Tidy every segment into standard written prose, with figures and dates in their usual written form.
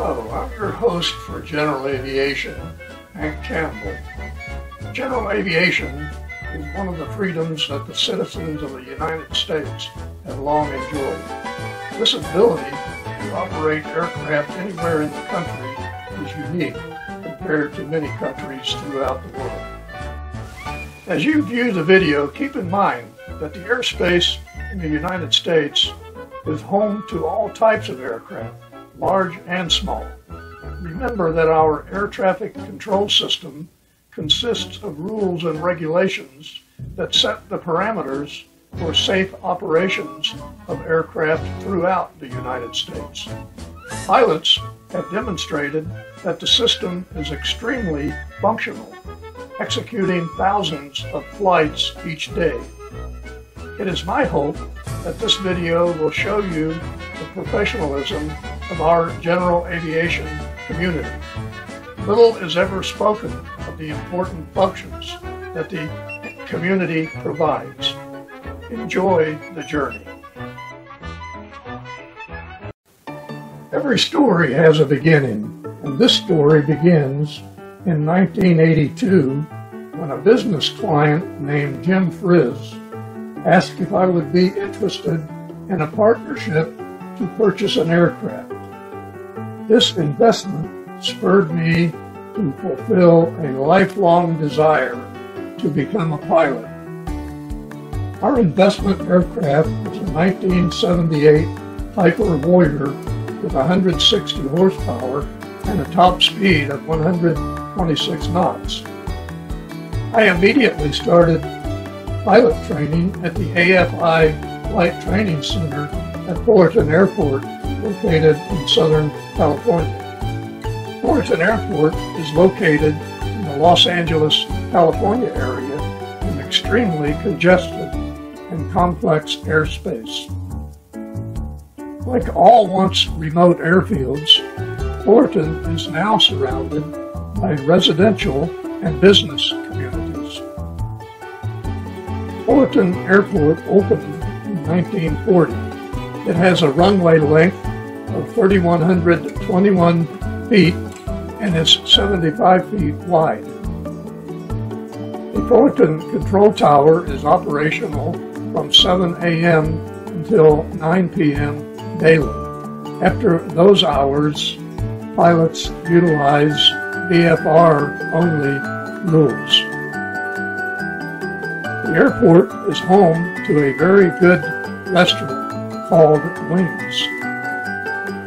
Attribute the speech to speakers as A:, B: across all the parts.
A: Hello, I'm your host for General Aviation, Hank Campbell. General aviation is one of the freedoms that the citizens of the United States have long enjoyed. This ability to operate aircraft anywhere in the country is unique compared to many countries throughout the world. As you view the video, keep in mind that the airspace in the United States is home to all types of aircraft, large and small. Remember that our air traffic control system consists of rules and regulations that set the parameters for safe operations of aircraft throughout the United States. Pilots have demonstrated that the system is extremely functional, executing thousands of flights each day. It is my hope that this video will show you the professionalism of our general aviation community. Little is ever spoken of the important functions that the community provides. Enjoy the journey. Every story has a beginning, and this story begins in 1982 when a business client named Jim Frizz asked if I would be interested in a partnership to purchase an aircraft. This investment spurred me to fulfill a lifelong desire to become a pilot. Our investment aircraft was a 1978 Piper Warrior with 160 horsepower and a top speed of 126 knots. I immediately started pilot training at the AFI Flight Training Center at Fullerton Airport, located in Southern California. Fullerton Airport is located in the Los Angeles, California area in extremely congested and complex airspace. Like all once remote airfields, Fullerton is now surrounded by residential and business communities. Fullerton Airport opened in 1940. It has a runway length of 3,121 feet and is 75 feet wide. The Fullerton Control Tower is operational from 7 a.m. until 9 p.m. daily. After those hours, pilots utilize VFR-only rules. The airport is home to a very good restaurant called Wings.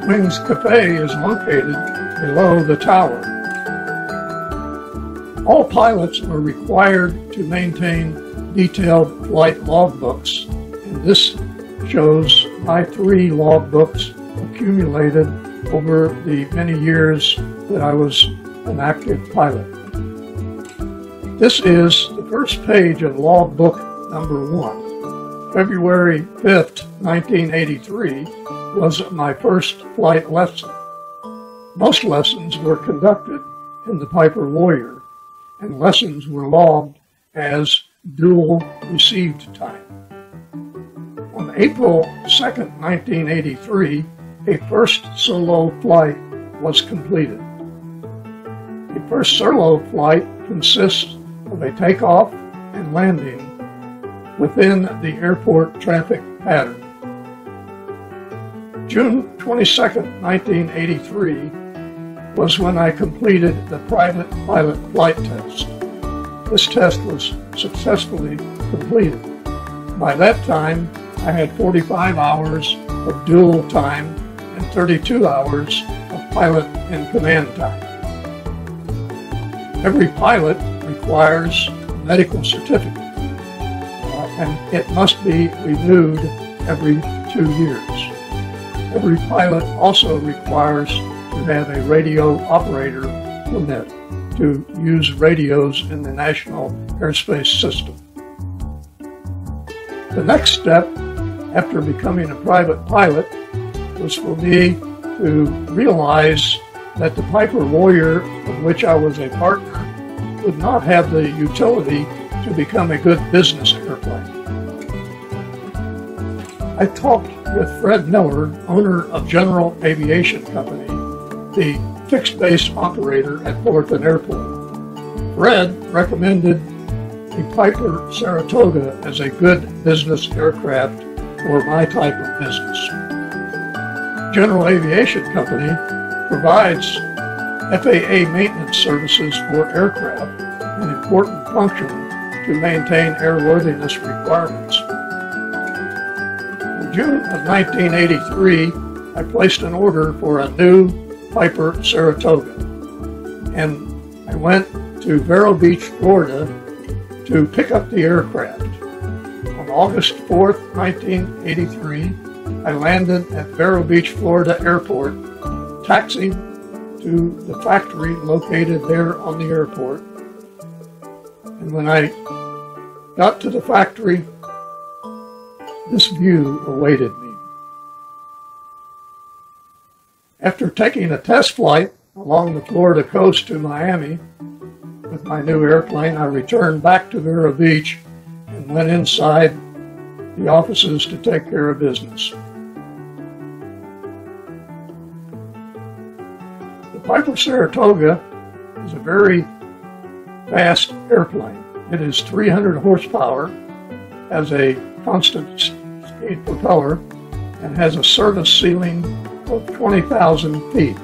A: Wings Cafe is located below the tower. All pilots are required to maintain detailed flight logbooks, and this shows my 3 logbooks accumulated over the many years that I was an active pilot. This is the first page of logbook number 1. February 5th, 1983 was my first flight lesson. Most lessons were conducted in the Piper Warrior, and lessons were logged as dual received time. On April 2nd, 1983, a first solo flight was completed. A first solo flight consists of a takeoff and landing within the airport traffic pattern. June 22nd, 1983 was when I completed the private pilot flight test. This test was successfully completed. By that time, I had 45 hours of dual time and 32 hours of pilot and command time. Every pilot requires a medical certificate, and it must be renewed every 2 years. Every pilot also requires to have a radio operator permit to use radios in the National Airspace System. The next step after becoming a private pilot was for me to realize that the Piper Warrior, of which I was a partner, would not have the utility to become a good business airplane. I talked with Fred Miller, owner of General Aviation Company, the fixed-base operator at Fullerton Airport. Fred recommended the Piper Saratoga as a good business aircraft for my type of business. General Aviation Company provides FAA maintenance services for aircraft, an important function to maintain airworthiness requirements. In June of 1983, I placed an order for a new Piper Saratoga, and I went to Vero Beach, Florida to pick up the aircraft. On August 4th, 1983, I landed at Vero Beach, Florida Airport, taxied to the factory located there on the airport. And when I got to the factory, this view awaited me. After taking a test flight along the Florida coast to Miami with my new airplane, I returned back to Vero Beach and went inside the offices to take care of business. The Piper Saratoga is a very fast airplane. It is 300 horsepower, has a constant speed propeller, and has a service ceiling of 20,000 feet.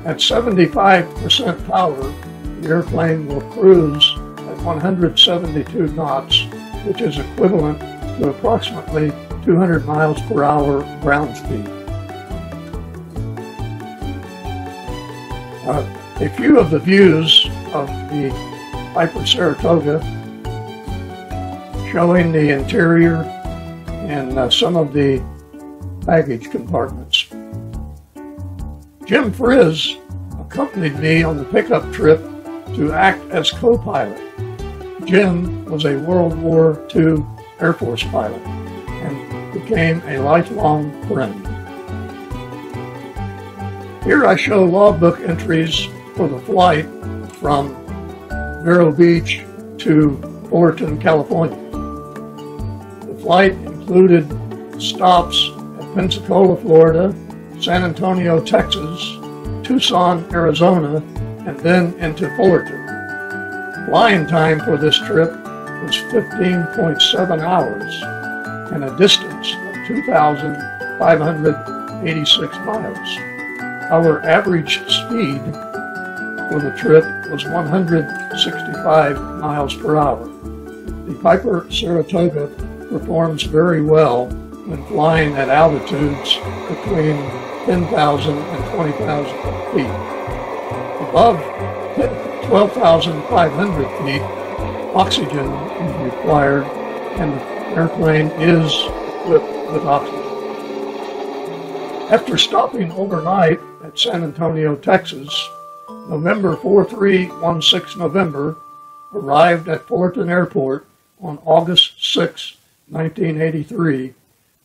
A: At 75% power, the airplane will cruise at 172 knots, which is equivalent to approximately 200 miles per hour ground speed. A few of the views of the Piper Saratoga showing the interior and some of the baggage compartments. Jim Frizz accompanied me on the pickup trip to act as co-pilot. Jim was a World War II Air Force pilot and became a lifelong friend. Here I show logbook entries for the flight from Vero Beach to Fullerton, California. The flight included stops at Pensacola, Florida, San Antonio, Texas, Tucson, Arizona, and then into Fullerton. Flying time for this trip was 15.7 hours and a distance of 2,586 miles. Our average speed for the trip was 165 miles per hour. The Piper Saratoga performs very well when flying at altitudes between 10,000 and 20,000 feet. Above 12,500 feet, oxygen is required, and the airplane is equipped with oxygen. After stopping overnight at San Antonio, Texas, November 4316 November arrived at Fullerton Airport on August 6, 1983,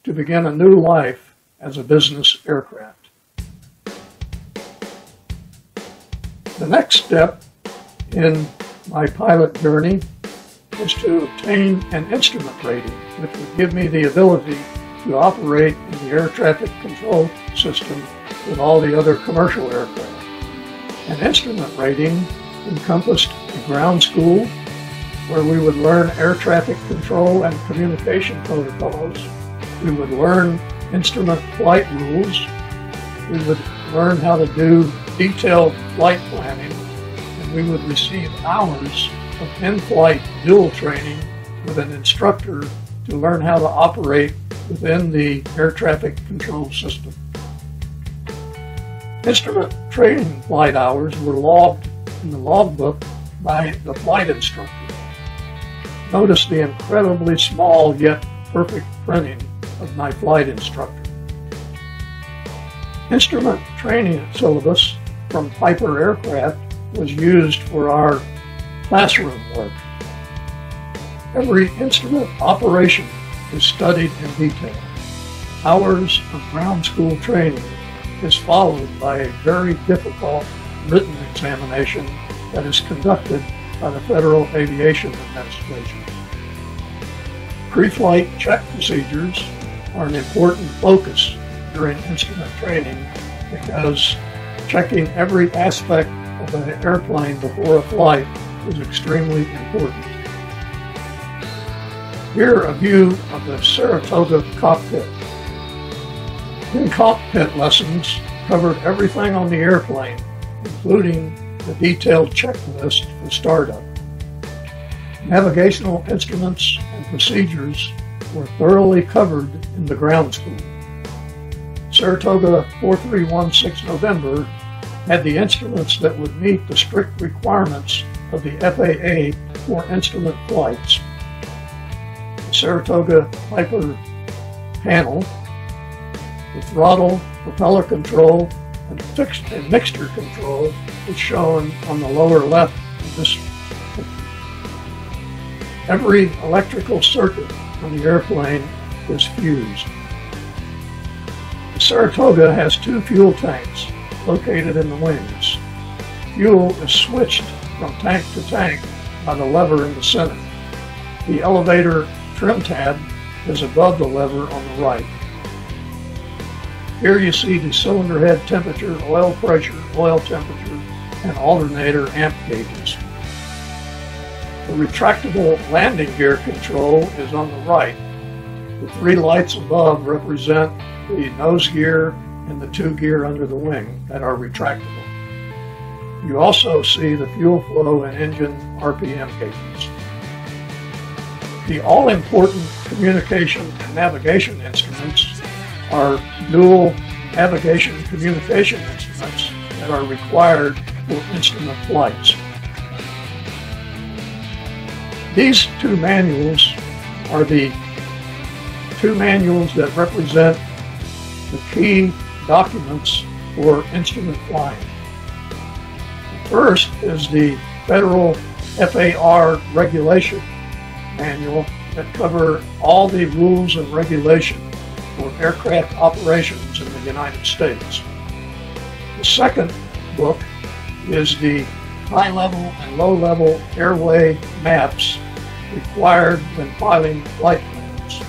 A: to begin a new life as a business aircraft. The next step in my pilot journey was to obtain an instrument rating, which would give me the ability to operate in the air traffic control system with all the other commercial aircraft. An instrument rating encompassed a ground school where we would learn air traffic control and communication protocols. We would learn instrument flight rules. We would learn how to do detailed flight planning, and we would receive hours of in-flight dual training with an instructor to learn how to operate within the air traffic control system. Instrument training flight hours were logged in the logbook by the flight instructor. Notice the incredibly small yet perfect printing of my flight instructor. Instrument training syllabus from Piper Aircraft was used for our classroom work. Every instrument operation is studied in detail. Hours of ground school training is followed by a very difficult written examination that is conducted by the Federal Aviation Administration. Pre-flight check procedures are an important focus during instrument training because checking every aspect of an airplane before a flight is extremely important. Here, a view of the Saratoga cockpit. In-cockpit lessons covered everything on the airplane, including the detailed checklist for startup. Navigational instruments and procedures were thoroughly covered in the ground school. Saratoga 4316 November had the instruments that would meet the strict requirements of the FAA for instrument flights. The Saratoga Piper panel, the throttle, propeller control, and mixture control is shown on the lower left of this picture. Every electrical circuit on the airplane is fused. The Saratoga has 2 fuel tanks located in the wings. Fuel is switched from tank to tank by the lever in the center. The elevator trim tab is above the lever on the right. Here you see the cylinder head temperature, oil pressure, oil temperature, and alternator amp gauges. The retractable landing gear control is on the right. The 3 lights above represent the nose gear and the 2 gear under the wing that are retractable. You also see the fuel flow and engine RPM gauges. The all-important communication and navigation instruments are dual navigation communication instruments that are required for instrument flights. These 2 manuals are the 2 manuals that represent the key documents for instrument flying. The first is the Federal FAR Regulation Manual that cover all the rules and regulations for aircraft operations in the United States. The second book is the high-level and low-level airway maps required when filing flight plans.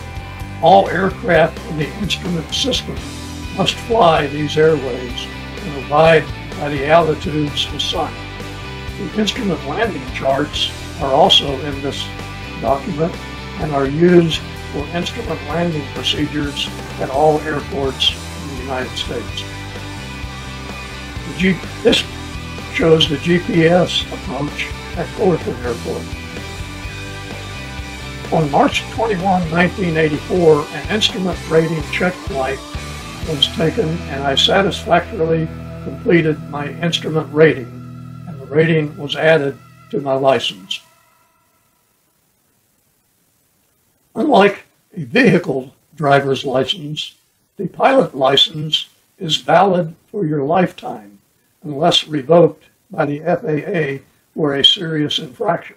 A: All aircraft in the instrument system must fly these airways and abide by the altitudes assigned. The instrument landing charts are also in this document and are used for instrument landing procedures at all airports in the United States. This shows the GPS approach at Fullerton Airport. On March 21, 1984, an instrument rating check flight was taken and I satisfactorily completed my instrument rating, and the rating was added to my license. Unlike a vehicle driver's license, the pilot license is valid for your lifetime unless revoked by the FAA for a serious infraction.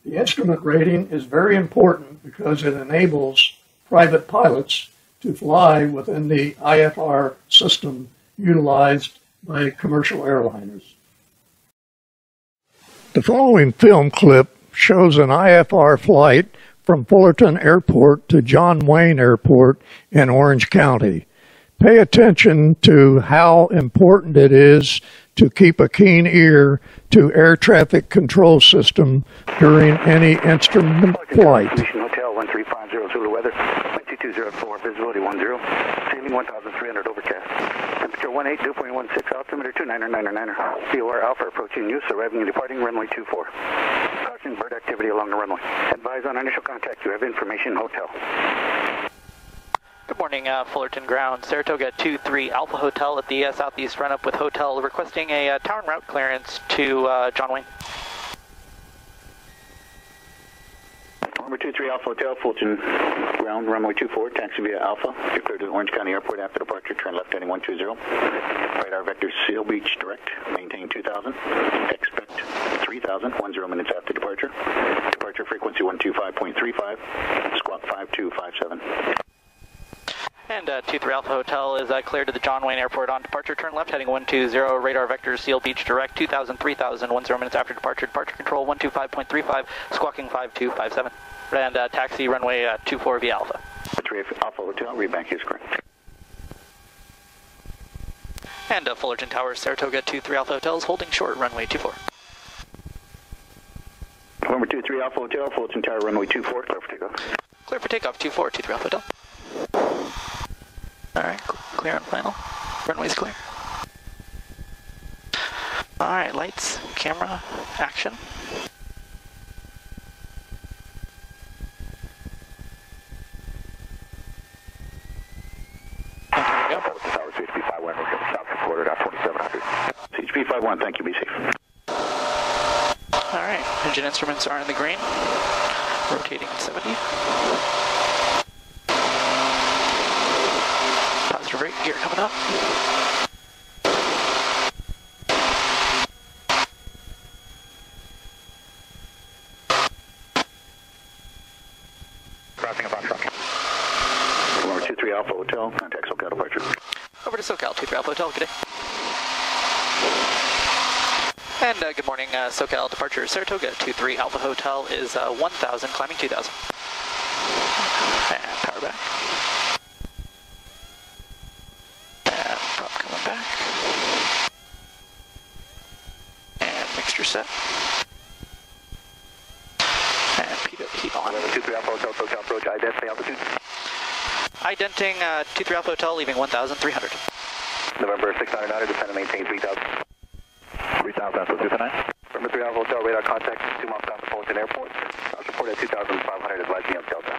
A: The instrument rating is very important because it enables private pilots to fly within the IFR system utilized by commercial airliners. The following film clip shows an IFR flight from Fullerton Airport to John Wayne Airport in Orange County. Pay attention to how important it is to keep a keen ear to air traffic control system during any instrument flight.
B: Hotel 1350 Zulu weather, 2204, visibility 10, ceiling 1300 overcast, temperature 18, 2.16, altimeter 29999, COR Alpha approaching use, arriving and departing runway 24. Caution bird activity along the runway. Advise on initial contact, you have information hotel.
C: Good morning, Fullerton Ground, Saratoga 23 Alpha Hotel at the southeast run-up with hotel requesting a tower and route clearance to John Wayne.
B: Number 23 Alpha Hotel, Fullerton Ground, runway 24, taxi via Alpha. You're cleared to the Orange County Airport after departure, turn left heading 120. Radar vector Seal Beach direct, maintain 2000. Expect 3000, 10 minutes after departure. Departure frequency 125.35, squawk 5257.
C: And 23 Alpha Hotel is cleared to the John Wayne Airport on departure. Turn left heading 120. Radar vector Seal Beach direct 2000, 3000, 10 minutes after departure. Departure control 125.35, squawking 5257. And taxi runway 24 via Alpha.
B: 23 Alpha Hotel, read back is correct.
C: And Fullerton Towers, Saratoga 23 Alpha Hotel is holding short, runway 24.
B: November 23 Alpha Hotel, Fullerton Tower, runway 24, clear for takeoff.
C: Clear for takeoff, 24, 23 Alpha Hotel. Alright, clear on final. Runway's clear. Alright, lights, camera, action. And here we go.
B: Tower CHP 51, we're coming south from quarter, 2700. CHP 51, thank you, be safe.
C: Alright, engine instruments are in the green. Rotating 70. Positive rate, gear coming up.
B: Crossing upon trucking. November 23 Alpha Hotel, contact SoCal departure.
C: Over to SoCal, 23 Alpha Hotel, good day. And good morning, SoCal departure, Saratoga 23 Alpha Hotel is 1000, climbing 2000. And power back. And prop coming back. And mixture set. And heat on.
B: 23 Alpha Hotel, SoCal approach, identity altitude.
C: Identing 23 Alpha Hotel, leaving 1,300.
B: November 609, descend and maintain 3000. 3000, that's what 209. November 3 Alpha Hotel, radar contact, 2 miles south of Fullerton Airport. Report at 2,500, advise me on Delta.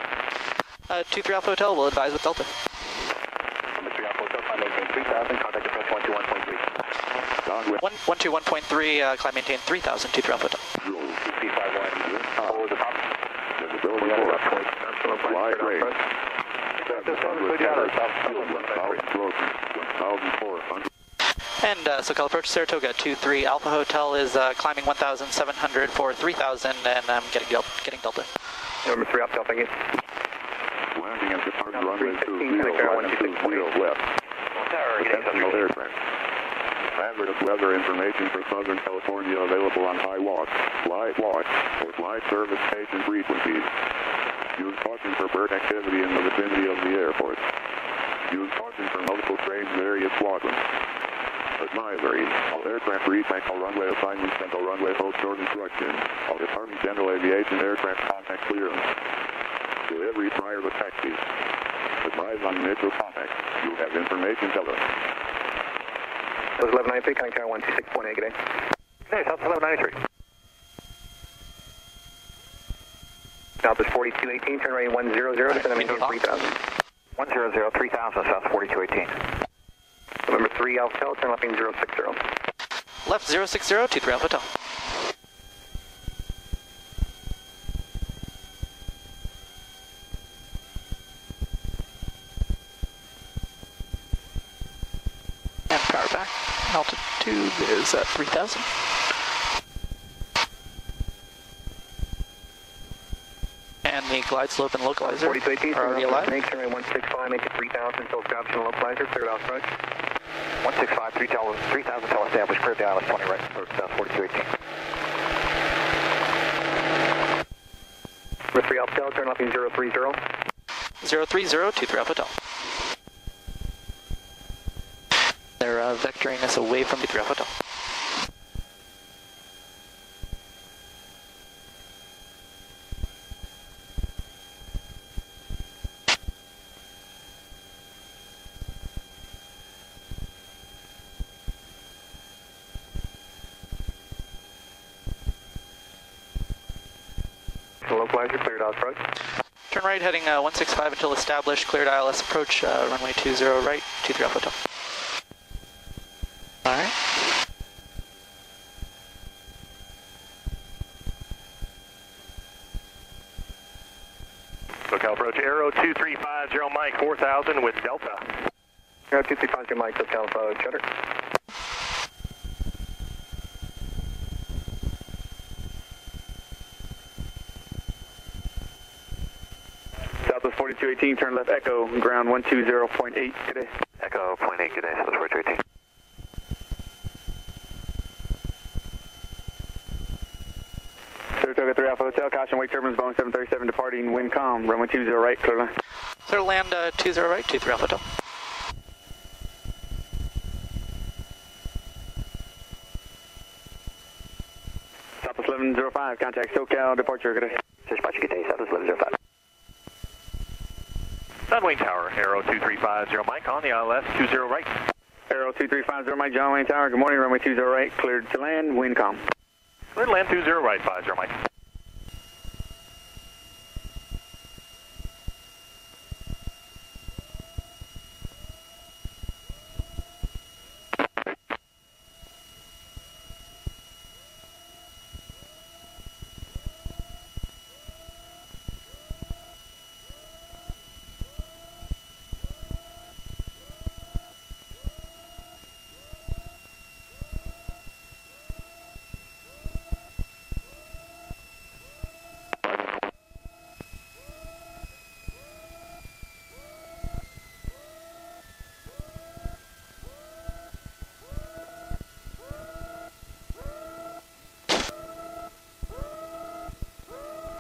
C: 23 Alpha Hotel will advise with Delta.
B: November 3 Alpha Hotel, climb maintain 3000, contact approach 121.3.
C: 121.3, climb maintain 3000, 23 Alpha Hotel.
B: CP51, hold the top.
D: Visibility 4. Flight rate. 1,400.
C: And SoCal approach Saratoga 23 Alpha Hotel is climbing 1,700 for 3,000, and I'm getting Delta.
B: Number 3 Alpha, thank you.
D: Landing at departure runway 20 left. Potential aircraft. Hazardous weather information for Southern California available on high watch, flight watch, or flight service station frequencies. Use caution for bird activity in the vicinity of the airport. Use caution for multiple trains, various squadrons. Advisory, all aircraft reach all runway assignments and all runway hold short instructions. All Department General Aviation aircraft contact clearance. Delivery prior to taxi. Advise on initial contact. You have information, tell us.
B: That was 1193, contact tower 126.8, good day. Hey, South 1193. South is 4218, turn right 100, descend and maintain 3000. 100, 3000, South 4218. November 3 Alpha Hotel, turn left in 060.
C: Left 060, 23 Alpha Hotel. And power back. Altitude is at 3,000. And the glide slope and localizer are already alive.
B: Turn right 165, make it 3000 until option localizer, cleared off approach. 165, 3000 tell established, cleared down, 20 right, south 4218. Number 3 Alpha Hotel, turn left in 030.
C: 030, 23 Alpha Hotel. They're vectoring us away from 23 Alpha Hotel.
B: Localizer, cleared out approach.
C: Turn right, heading 165 until established, cleared ILS approach, runway 20 right, 23 Alpha Hotel. Alright.
E: SoCal approach, Aero 2350 Mike 4000 with Delta.
B: Aero 2350 Mike, SoCal Cheddar.
F: Southwest 4218, turn left Echo, ground 120.8, good day.
B: Echo 0.8, good day, Southwest 4218.
F: Saratoga 3 Alpha Hotel, caution wake turbines, Boeing 737 departing, wind calm, runway 20 right, clear line.
C: Clear land 20 right, 23 Alpha Hotel.
F: 1105, contact SoCal, departure, good day.
B: Dispatch, good day, Southwest 1105.
E: Sunwing Tower, Aero 2350 Mike on the ILS 20 right.
F: Aero 2350 Mike, John Wayne Tower, good morning, runway 20 right, cleared to land, wind calm.
E: Cleared land 20 right, 50 Mike.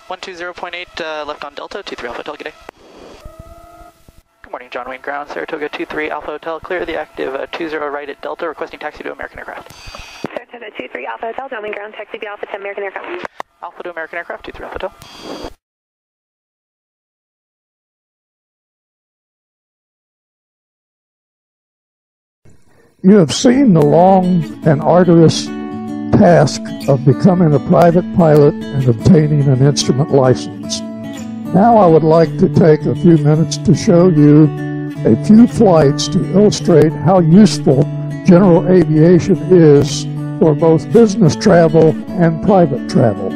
C: One 120.8 left on Delta, 23 Alpha Hotel, good day. Good morning, John Wayne Ground, Saratoga 23 Alpha Hotel, clear the active 20 right at Delta, requesting taxi to American Aircraft.
G: Saratoga 23 Alpha Hotel, John Wayne Ground, taxi to Alpha to American Aircraft.
C: Alpha to American Aircraft, 23 Alpha Hotel.
A: You have seen the long and arduous task of becoming a private pilot and obtaining an instrument license. Now I would like to take a few minutes to show you a few flights to illustrate how useful general aviation is for both business travel and private travel.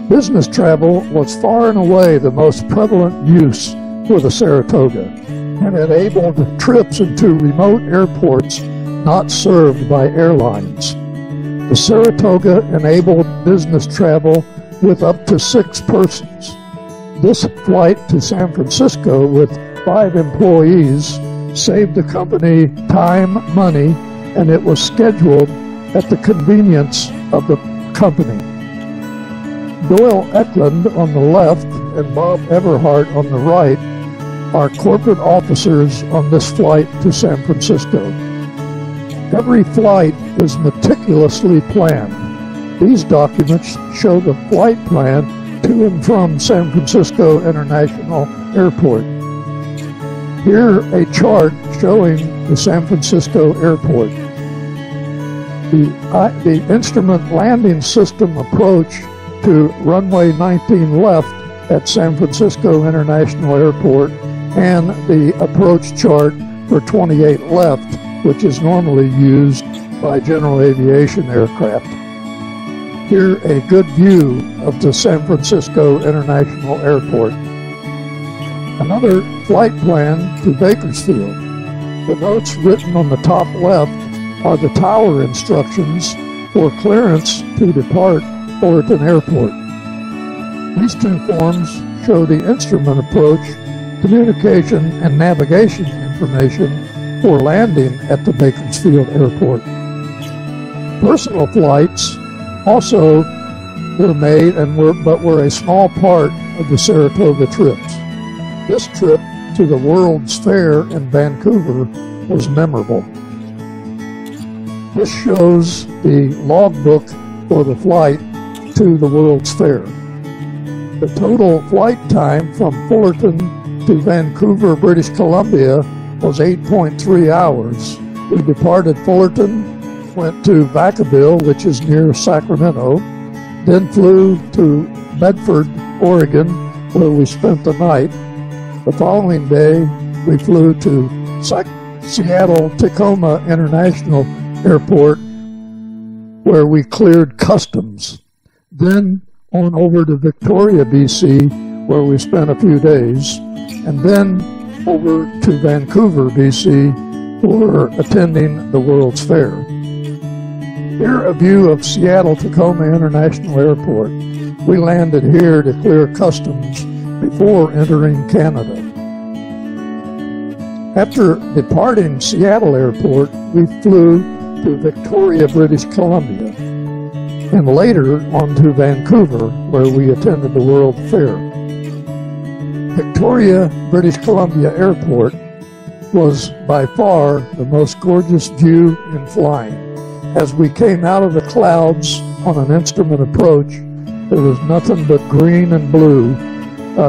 A: Business travel was far and away the most prevalent use for the Saratoga, and enabled trips into remote airports not served by airlines. The Saratoga enabled business travel with up to 6 persons. This flight to San Francisco with 5 employees saved the company time, money, and it was scheduled at the convenience of the company. Doyle Eklund on the left and Bob Everhart on the right are corporate officers on this flight to San Francisco. Every flight is meticulously planned. These documents show the flight plan to and from San Francisco International Airport. Here, a chart showing the San Francisco Airport. The instrument landing system approach to runway 19 left at San Francisco International Airport, and the approach chart for 28 left, which is normally used by general aviation aircraft. Here, a good view of the San Francisco International Airport. Another flight plan to Bakersfield. The notes written on the top left are the tower instructions for clearance to depart Fullerton Airport. These 2 forms show the instrument approach, communication, and navigation information for landing at the Bakersfield Airport. Personal flights also were made but were a small part of the Saratoga trips. This trip to the World's Fair in Vancouver was memorable. This shows the logbook for the flight to the World's Fair. The total flight time from Fullerton to Vancouver, British Columbia was 8.3 hours. We departed Fullerton, went to Vacaville, which is near Sacramento, then flew to Medford, Oregon, where we spent the night. The following day, we flew to Seattle-Tacoma International Airport, where we cleared customs. Then on over to Victoria, BC, where we spent a few days, and then over to Vancouver, BC, for attending the World's Fair. Here a view of Seattle-Tacoma International Airport. We landed here to clear customs before entering Canada. After departing Seattle Airport, we flew to Victoria, British Columbia, and later on to Vancouver, where we attended the World Fair. Victoria, British Columbia Airport was by far the most gorgeous view in flying. As we came out of the clouds on an instrument approach, there was nothing but green and blue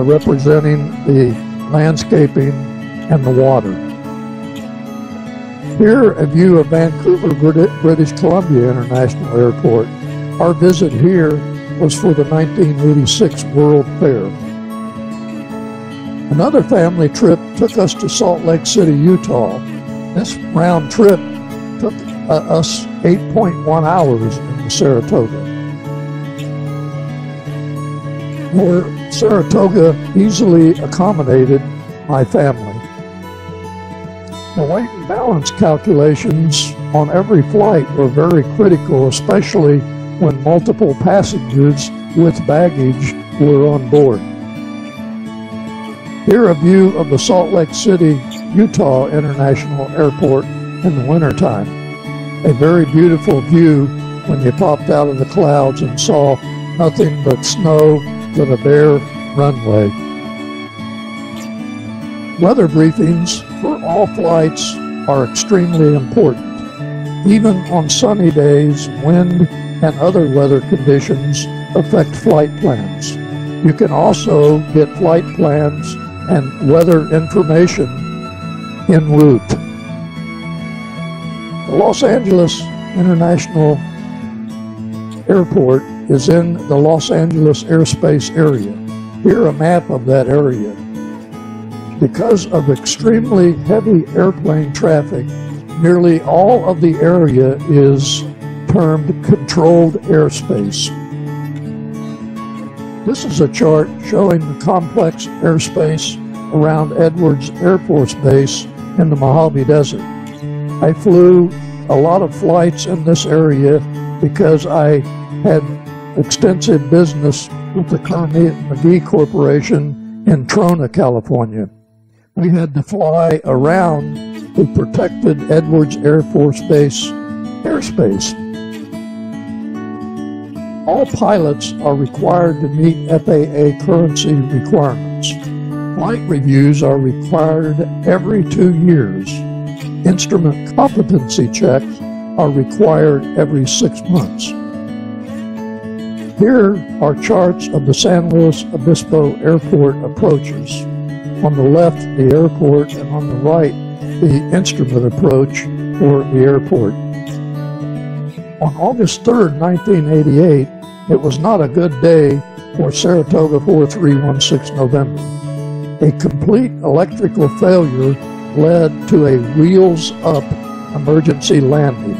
A: representing the landscaping and the water. Here, a view of Vancouver, British Columbia International Airport. Our visit here was for the 1986 World Fair. Another family trip took us to Salt Lake City, Utah. This round trip took us 8.1 hours into Saratoga. Where Saratoga easily accommodated my family. The weight and balance calculations on every flight were very critical, especially when multiple passengers with baggage were on board. Here a view of the Salt Lake City, Utah International Airport in the wintertime. A very beautiful view when you popped out of the clouds and saw nothing but snow with a bare runway. Weather briefings for all flights are extremely important. Even on sunny days, wind and other weather conditions affect flight plans. You can also get flight plans and weather information en route. The Los Angeles International Airport is in the Los Angeles airspace area. Here a map of that area. Because of extremely heavy airplane traffic, nearly all of the area is termed controlled airspace. This is a chart showing the complex airspace around Edwards Air Force Base in the Mojave Desert. I flew a lot of flights in this area because I had extensive business with the Kermit McGee Corporation in Trona, California. We had to fly around the protected Edwards Air Force Base airspace. All pilots are required to meet FAA currency requirements. Flight reviews are required every 2 years. Instrument competency checks are required every 6 months. Here are charts of the San Luis Obispo Airport approaches. On the left, the airport, and on the right, the instrument approach for the airport. On August 3rd, 1988, it was not a good day for Saratoga 4316 November. A complete electrical failure led to a wheels-up emergency landing.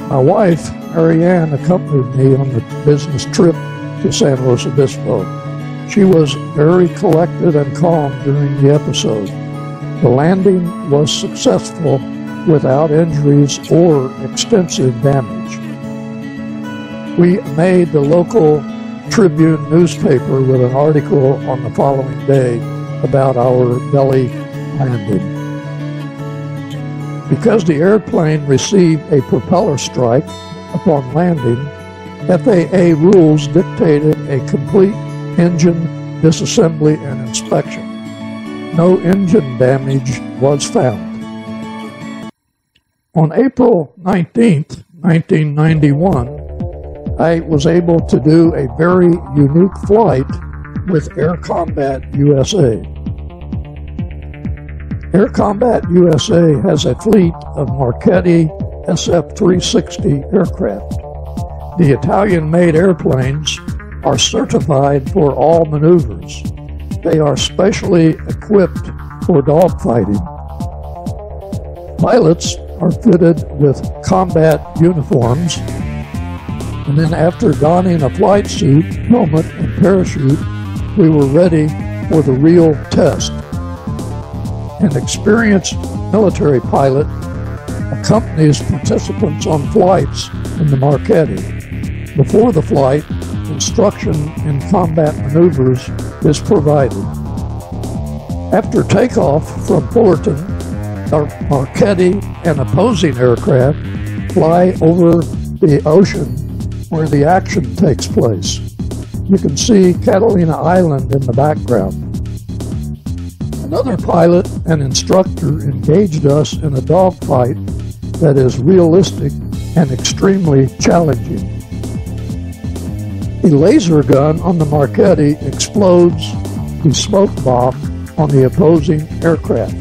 A: My wife, Marianne, accompanied me on the business trip to San Luis Obispo. She was very collected and calm during the episode. The landing was successful without injuries or extensive damage. We made the local Tribune newspaper with an article on the following day about our belly landing. Because the airplane received a propeller strike upon landing, FAA rules dictated a complete engine disassembly and inspection. No engine damage was found. On April 19th, 1991, I was able to do a very unique flight with Air Combat USA. Air Combat USA has a fleet of Marchetti SF-360 aircraft. The Italian-made airplanes are certified for all maneuvers. They are specially equipped for dogfighting. Pilots are fitted with combat uniforms, and then after donning a flight suit, helmet, and parachute, we were ready for the real test. An experienced military pilot accompanies participants on flights in the Marchetti. Before the flight, instruction in combat maneuvers is provided. After takeoff from Fullerton, our Marchetti and opposing aircraft fly over the ocean where the action takes place. You can see Catalina Island in the background. Another pilot and instructor engaged us in a dogfight that is realistic and extremely challenging. A laser gun on the Marchetti explodes the smoke bomb on the opposing aircraft.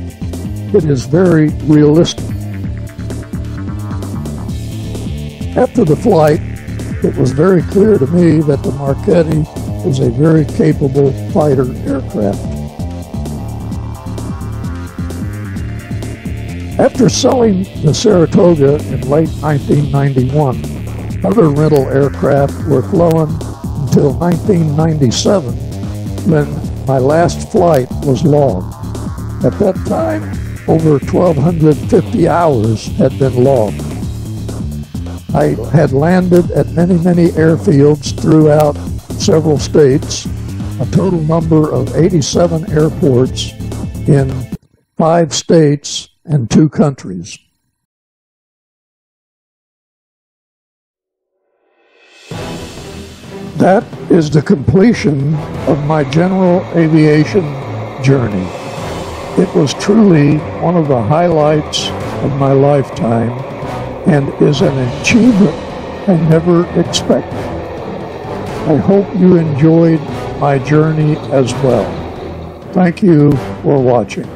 A: It is very realistic. After the flight, it was very clear to me that the Marchetti is a very capable fighter aircraft. After selling the Saratoga in late 1991, other rental aircraft were flown until 1997, when my last flight was logged. At that time, over 1,250 hours had been logged. I had landed at many airfields throughout several states, a total number of 87 airports in 5 states and 2 countries. That is the completion of my general aviation journey. It was truly one of the highlights of my lifetime and is an achievement I never expected. I hope you enjoyed my journey as well. Thank you for watching.